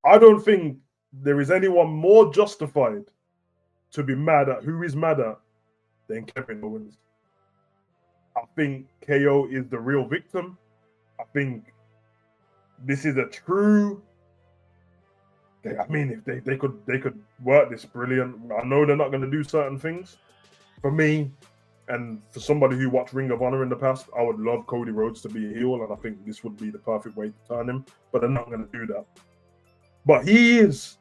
I don't think there is anyone more justified to be mad at who is mad at than Kevin Owens. I think KO is the real victim. I think this is a true. I mean, if they could work this brilliant. I know they're not going to do certain things. For me, and for somebody who watched Ring of Honor in the past, I would love Cody Rhodes to be a heel, and I think this would be the perfect way to turn him. But they're not going to do that. But he is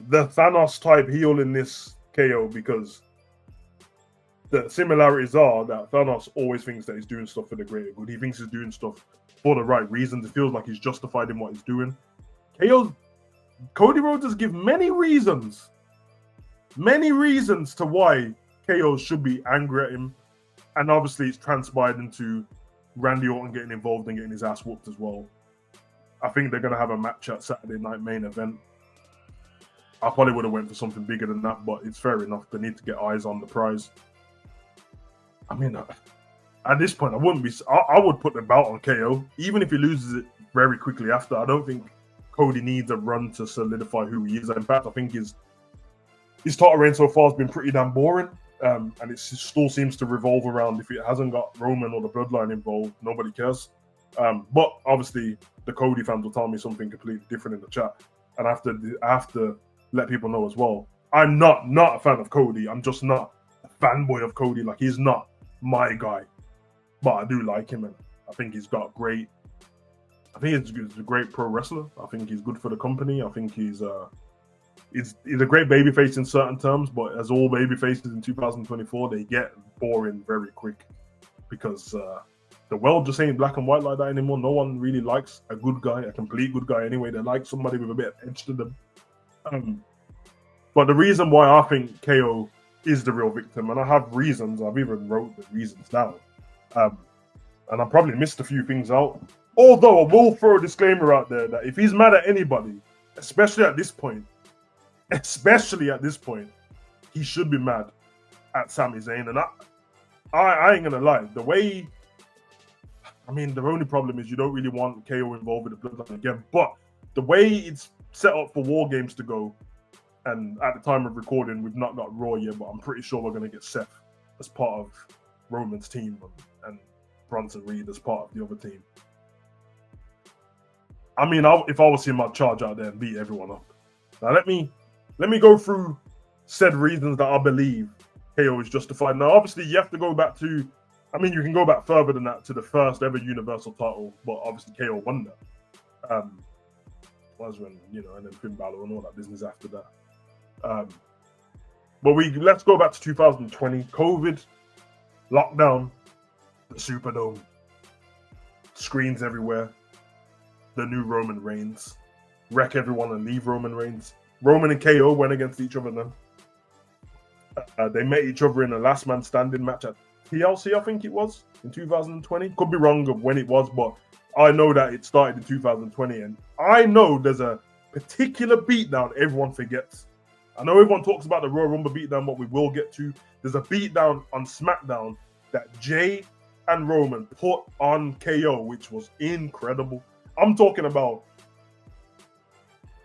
the Thanos type heel in this KO because the similarities are that Thanos always thinks that he's doing stuff for the greater good. He thinks he's doing stuff for the right reasons. It feels like he's justified in what he's doing. Cody Rhodes has given many reasons to why KO should be angry at him. And obviously it's transpired into Randy Orton getting involved and getting his ass whooped as well. I think they're going to have a match at Saturday Night Main Event. I probably would have went for something bigger than that, but it's fair enough. They need to get eyes on the prize. I mean, at this point, I would put the belt on KO, even if he loses it very quickly after. I don't think Cody needs a run to solidify who he is. In fact, I think his title reign so far has been pretty damn boring. And it still seems to revolve around, if it hasn't got Roman or the Bloodline involved, nobody cares. But obviously, the Cody fans will tell me something completely different in the chat. And I have to let people know as well. I'm not a fan of Cody. I'm just not a fanboy of Cody. Like, he's not my guy. But I do like him, and I think he's got great. I think he's a great pro wrestler. I think he's good for the company. I think he's a great babyface in certain terms, but as all babyfaces in 2024, they get boring very quick because the world just ain't black and white like that anymore. No one really likes a good guy, a complete good guy anyway. They like somebody with a bit of edge to them. But the reason why I think KO is the real victim, and I have reasons, I've even wrote the reasons down, and I probably missed a few things out. Although I will throw a disclaimer out there that if he's mad at anybody, especially at this point, he should be mad at Sami Zayn. And I ain't gonna lie, the only problem is you don't really want KO involved with the Bloodline again. But the way it's set up for War Games to go, and at the time of recording, we've not got Raw yet, but I'm pretty sure we're gonna get Seth as part of Roman's team and Bronson Reed as part of the other team. I mean, if I was him, I'd charge out there and beat everyone up. Now let me go through said reasons that I believe KO is justified. Now, obviously, you have to go back to. I mean, you can go back further than that to the first ever Universal title, but obviously KO won that. Was when and then Finn Balor and all that business after that. But let's go back to 2020. COVID, lockdown, the Superdome, screens everywhere. The new Roman Reigns, wreck everyone and leave Roman Reigns. Roman and KO went against each other then. They met each other in a last man standing match at TLC, I think it was, in 2020. Could be wrong of when it was, but I know that it started in 2020. And I know there's a particular beatdown everyone forgets. I know everyone talks about the Royal Rumble beatdown, but we will get to. There's a beatdown on SmackDown that Jay and Roman put on KO, which was incredible. I'm talking about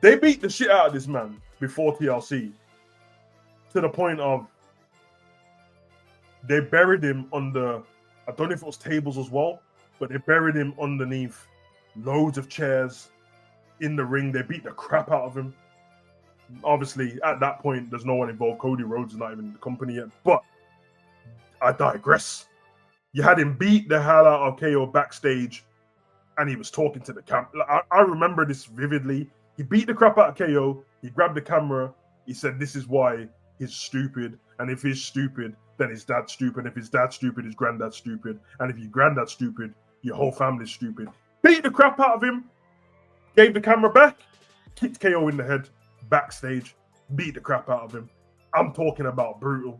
they beat the shit out of this man before TLC to the point of they buried him under, I don't know if it was tables as well, but they buried him underneath loads of chairs in the ring. They beat the crap out of him. Obviously, at that point, there's no one involved. Cody Rhodes is not even in the company yet, but I digress. You had him beat the hell out of KO backstage, and he was talking to the camera. I remember this vividly. He beat the crap out of KO. He grabbed the camera. He said, "This is why he's stupid. And if he's stupid, then his dad's stupid. If his dad's stupid, his granddad's stupid. And if your granddad's stupid, your whole family's stupid." Beat the crap out of him. Gave the camera back. Kicked KO in the head. Backstage. Beat the crap out of him. I'm talking about brutal.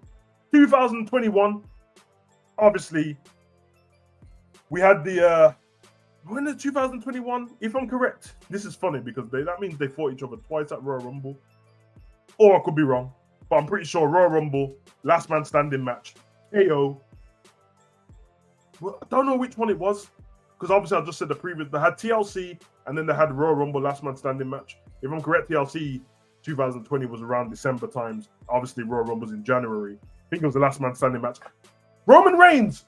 2021. Obviously, we had the... when did 2021? If I'm correct, this is funny because that means they fought each other twice at Royal Rumble. Or I could be wrong, but I'm pretty sure Royal Rumble, last man standing match, KO. Well, I don't know which one it was. because obviously I just said they had TLC and then they had Royal Rumble last man standing match. If I'm correct, TLC 2020 was around December times. Obviously, Royal Rumble was in January. I think it was the last man standing match. Roman Reigns,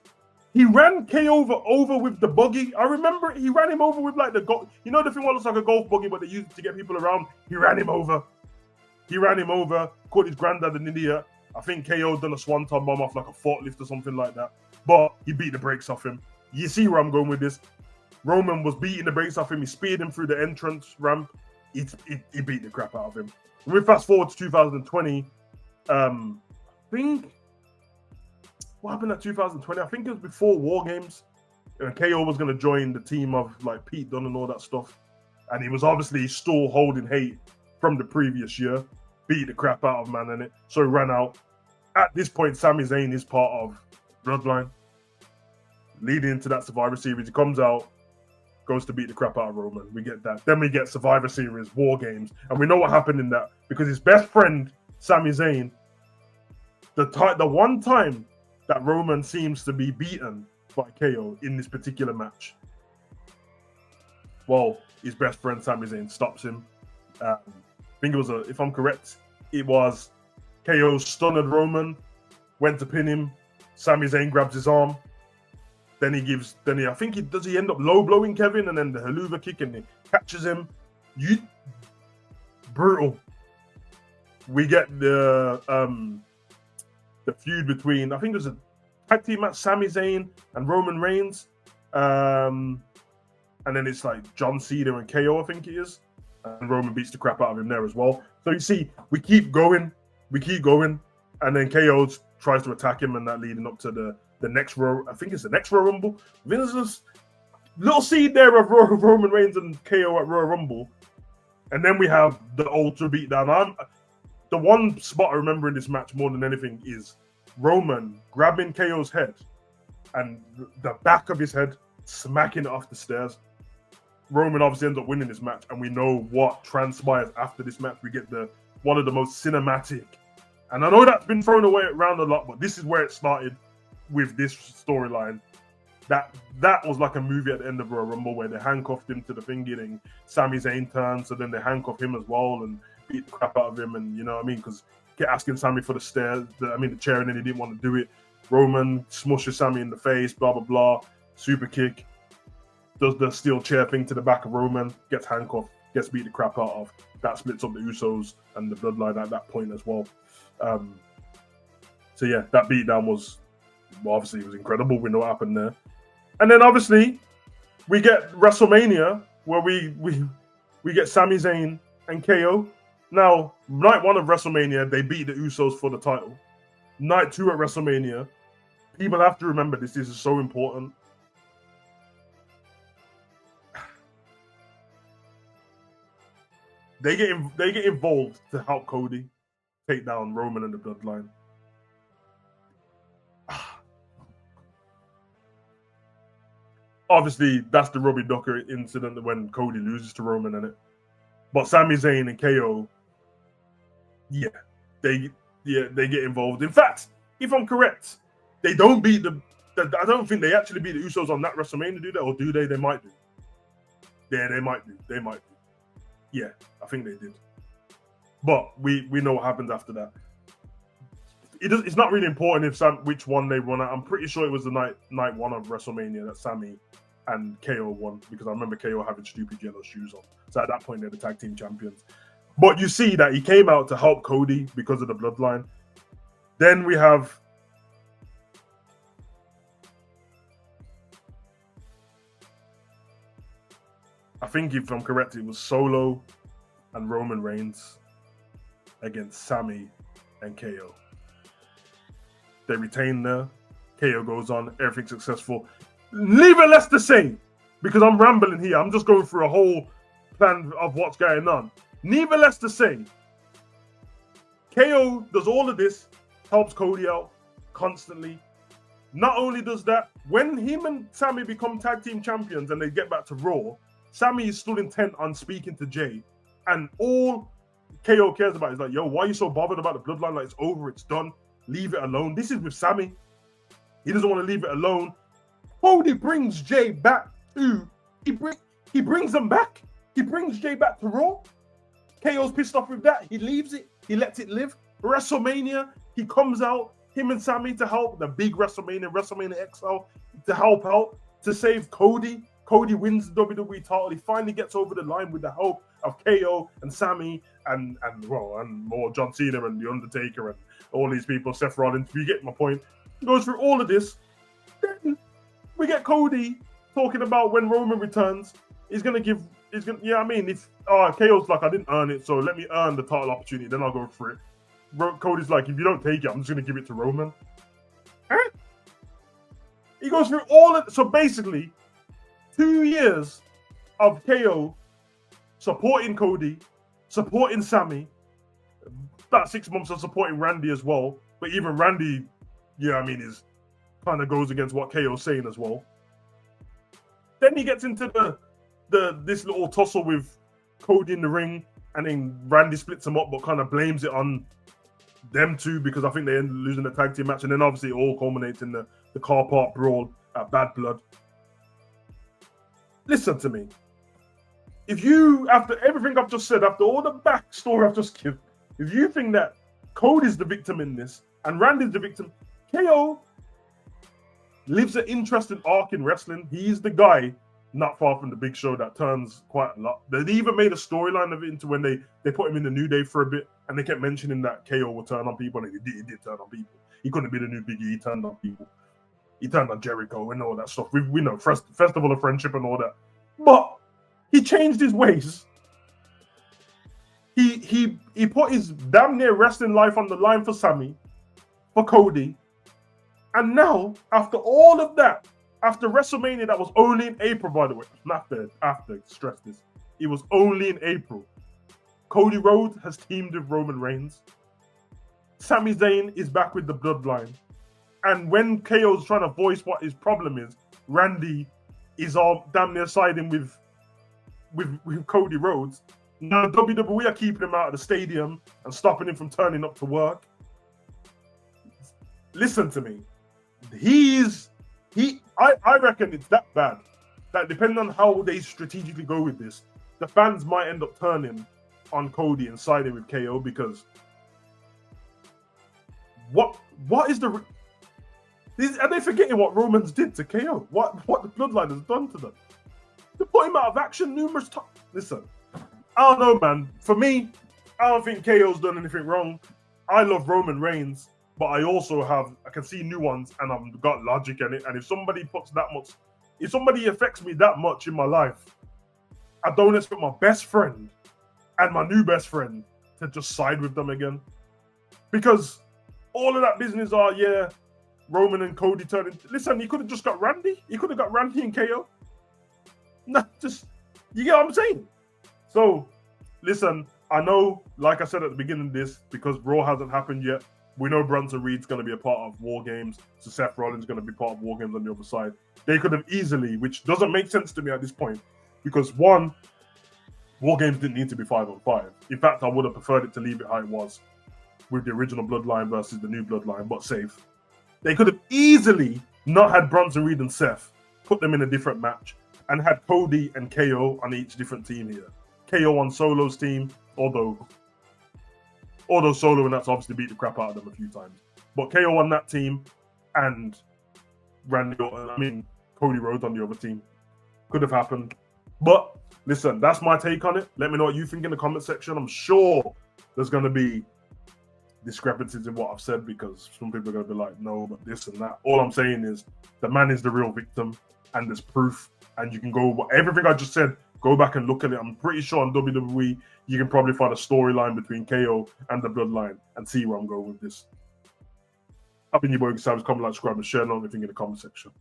he ran KO over with the buggy. I remember he ran him over with like the thing what looks like a golf buggy, but they used it to get people around. He ran him over. Caught his granddad an idiot. I think KO done a swanton bomb off like a forklift or something like that. But he beat the brakes off him. You see where I'm going with this? Roman was beating the brakes off him. He speared him through the entrance ramp. He beat the crap out of him. When we fast forward to 2020, I think what happened at 2020? I think it was before War Games. KO was going to join the team of like Pete Dunne and all that stuff, and he was obviously still holding hate from the previous year. Beat the crap out of man in it, so he ran out. At this point, Sami Zayn is part of Bloodline. Leading into that Survivor Series, he comes out, goes to beat the crap out of Roman. We get that. Then we get Survivor Series, War Games, and we know what happened in that because his best friend, Sami Zayn, the one time that Roman seems to be beaten by KO in this particular match, well, his best friend Sami Zayn stops him. I think it was if I'm correct, it was KO stunned Roman, went to pin him. Sami Zayn grabs his arm. Then I think he end up low blowing Kevin and then the haluva kick and he catches him. Brutal. We get the feud between, I think it was a tag team match, Sami Zayn and Roman Reigns. And then it's like John Cena and KO, I think it is. And Roman beats the crap out of him there as well. So you see, we keep going. And then KO tries to attack him and that leading up to the next Row. I think it's the next Royal Rumble. There's this little seed there of Roman Reigns and KO at Royal Rumble. And then we have the Ultra Beatdown. The one spot I remember in this match more than anything is Roman grabbing KO's head and the back of his head smacking it off the stairs. Roman obviously ends up winning this match, and we know what transpires after this match. We get one of the most cinematic, and I know that's been thrown away around a lot, but this is where it started with this storyline. That was like a movie at the end of Royal Rumble where they handcuffed him to the thingy and Sami Zayn turns, so then they handcuff him as well and beat the crap out of him, and you know what I mean? Because kept asking Sami for the chair, and then he didn't want to do it. Roman smushes Sami in the face, blah, blah, blah. Super kick. Does the steel chair thing to the back of Roman, gets handcuffed, gets beat the crap out of. That splits up the Usos and the Bloodline at that point as well. So yeah, that beatdown was, well, obviously it was incredible. We know what happened there. And then obviously we get WrestleMania where we get Sami Zayn and KO. Now, night one of WrestleMania, they beat the Usos for the title. Night two at WrestleMania, people have to remember this. This is so important. They get involved to help Cody take down Roman and the Bloodline. Obviously, that's the Robbie Ducker incident when Cody loses to Roman in it. But Sami Zayn and KO, they get involved. In fact, if I'm correct, they don't beat I don't think they actually beat the Usos on that WrestleMania, do they? Or do they? They might do. Yeah, they might do. Yeah, I think they did. But we know what happens after that. It's not really important which one they won at. I'm pretty sure it was the night one of WrestleMania that Sami and KO won, because I remember KO having stupid yellow shoes on. So at that point, they're the tag team champions. But you see that he came out to help Cody because of the Bloodline. Then we have I think if I'm correct, it was Solo and Roman Reigns against Sami and KO. They retain there. KO goes on. Everything successful. Leave it less to say, because I'm rambling here. I'm just going through a whole plan of what's going on. Needless to say, KO does all of this, helps Cody out constantly. Not only does that, when him and Sami become tag team champions and they get back to Raw, Sami is still intent on speaking to Jay. And all KO cares about is like, yo, why are you so bothered about the Bloodline? Like, it's over, it's done. Leave it alone. This is with Sami. He doesn't want to leave it alone. Cody brings Jay back Ooh, he brings them back. He brings Jay back to Raw. KO's pissed off with that. He leaves it. He lets it live. WrestleMania, he comes out, him and Sammy to help, the big WrestleMania XL, to help out, to save Cody. Cody wins the WWE title. He finally gets over the line with the help of KO and Sammy and more John Cena and The Undertaker and all these people, Seth Rollins. You get my point. He goes through all of this. Then we get Cody talking about when Roman returns, if KO's like, I didn't earn it, so let me earn the title opportunity, then I'll go for it. Cody's like, if you don't take it, I'm just gonna give it to Roman. Huh? He goes through all of, so basically 2 years of KO supporting Cody, supporting Sammy, about 6 months of supporting Randy as well. But even Randy, is kind of goes against what KO's saying as well. Then he gets into this little tussle with Cody in the ring, and then Randy splits them up, but kind of blames it on them two because I think they end up losing the tag team match, and then obviously it all culminates in the car park brawl at Bad Blood. Listen to me. If you, after everything I've just said, after all the backstory I've just given, if you think that Cody's the victim in this and Randy's the victim, KO lives an interesting arc in wrestling. He's the guy not far from the Big Show that turns quite a lot. They even made a storyline of it into when they put him in the New Day for a bit, and they kept mentioning that KO would turn on people, and he did turn on people. He couldn't be the new Biggie. He turned on people. He turned on Jericho and all that stuff. We know Festival of Friendship and all that. But he changed his ways. He put his damn near wrestling life on the line for Sammy, for Cody. And now, after all of that, after WrestleMania, that was only in April, by the way. After stress this. It was only in April. Cody Rhodes has teamed with Roman Reigns. Sami Zayn is back with the Bloodline. And when KO's trying to voice what his problem is, Randy is all damn near siding with Cody Rhodes. Now WWE are keeping him out of the stadium and stopping him from turning up to work. Listen to me. I reckon it's that bad that depending on how they strategically go with this, the fans might end up turning on Cody and siding with KO because what is the... Are they forgetting what Romans did to KO? What the Bloodline has done to them? They put him out of action numerous times. Listen, I don't know, man. For me, I don't think KO's done anything wrong. I love Roman Reigns, but I can see nuance and I've got logic in it. And if somebody affects me that much in my life, I don't expect my best friend and my new best friend to just side with them again. Because all of that business Roman and Cody turning. Listen, he could have just got Randy. He could have got Randy and KO. No, you get what I'm saying? So, listen, I know, like I said at the beginning of this, because Raw hasn't happened yet, we know Bronson Reed's going to be a part of War Games, so Seth Rollins is going to be part of War Games on the other side. They could have easily, which doesn't make sense to me at this point, because one, War Games didn't need to be 5-on-5. In fact, I would have preferred it to leave it how it was, with the original Bloodline versus the new Bloodline, but safe. They could have easily not had Bronson Reed and Seth, put them in a different match, and had Cody and KO on each different team here. KO on Solo's team, although Solo and that's obviously beat the crap out of them a few times. But KO on that team and Cody Rhodes on the other team. Could have happened. But listen, that's my take on it. Let me know what you think in the comment section. I'm sure there's going to be discrepancies in what I've said because some people are going to be like, no, but this and that. All I'm saying is the man is the real victim and there's proof. And you can go, everything I just said, go back and look at it. I'm pretty sure on WWE, you can probably find a storyline between KO and the Bloodline and see where I'm going with this. I've been your boy, Sam. Comment, like, subscribe, and share anything in the comment section.